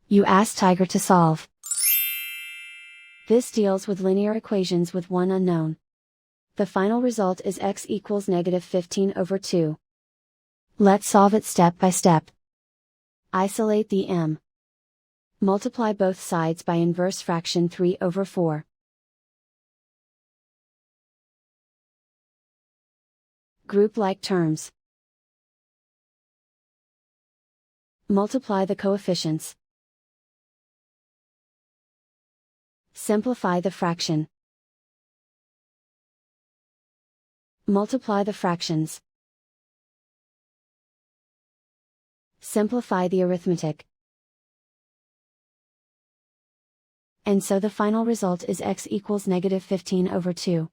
You ask Tiger to solve. This deals with linear equations with one unknown. The final result is x equals -15/2. Let's solve it step by step. Isolate the m. Multiply both sides by inverse fraction 3/4. Group like terms. Multiply the coefficients. Simplify the fraction. Multiply the fractions. Simplify the arithmetic. And so the final result is x equals -15/2.